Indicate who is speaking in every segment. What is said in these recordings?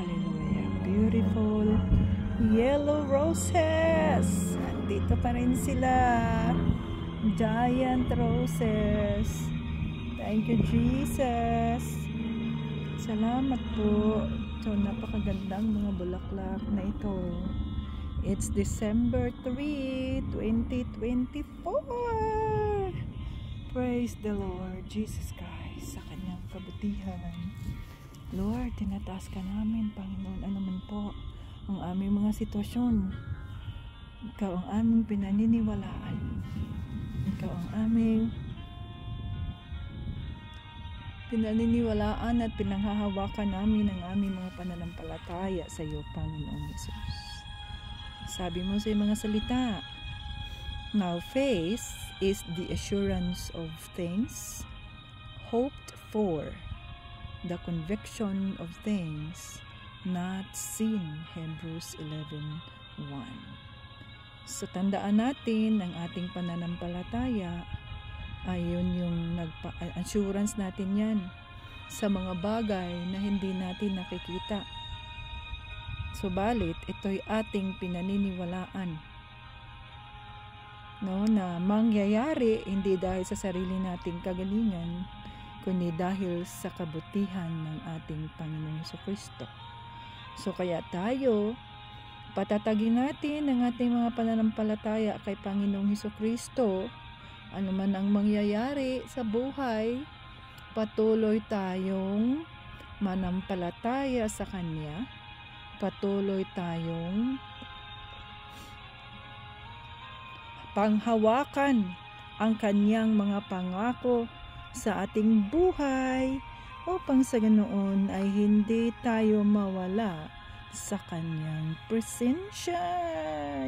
Speaker 1: hallelujah. Beautiful yellow roses. Dito pa rin sila. Giant roses. Thank you, Jesus. Salamat po. So, napakagandang mga bulaklak na ito. It's December 3, 2024. Praise the Lord Jesus Christ sa kanyang kabutihan. Lord, tinataas ka namin, Panginoon, anuman po ang aming mga sitwasyon. Ikaw ang aming pinaniniwalaan. Ikaw ang aming pinaniniwalaan at pinanghahawakan namin ang aming mga pananampalataya sa iyo, Panginoong Jesus. Sabi mo sa mga salita, now faith is the assurance of things hoped for, the conviction of things not seen. Hebrews 11:1. So tandaan natin ang ating pananampalataya ay yun yung assurance natin yan sa mga bagay na hindi natin nakikita. Subalit, ito'y ating pinaniniwalaan, no, na mangyayari hindi dahil sa sarili nating kagalingan, kundi dahil sa kabutihan ng ating Panginoong Jesucristo. So kaya tayo, patatagin natin ang ating mga pananampalataya kay Panginoong Jesucristo. Ano man ang mangyayari sa buhay, patuloy tayong manampalataya sa Kanya. Patuloy tayong panghawakan ang Kanyang mga pangako sa ating buhay upang sa ganoon ay hindi tayo mawala sa Kanyang presensya.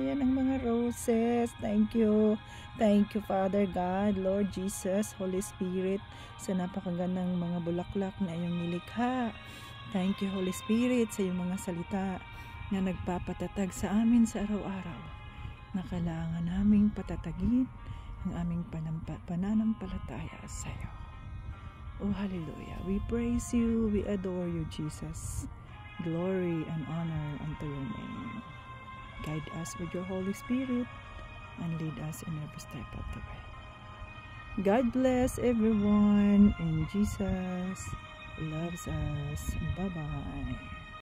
Speaker 1: Yan ang mga roses. Thank you. Thank you, Father God, Lord Jesus, Holy Spirit, sa napakagandang mga bulaklak na iyong nilikha. Thank you, Holy Spirit, sa iyong mga salita na nagpapatatag sa amin sa araw-araw, na kailangan naming patatagin ang aming pananampalataya sa iyo. Oh, hallelujah. We praise you. We adore you, Jesus. Glory and honor unto your name. Guide us with your Holy Spirit and lead us in every step of the way. God bless everyone, and Jesus loves us. Bye-bye.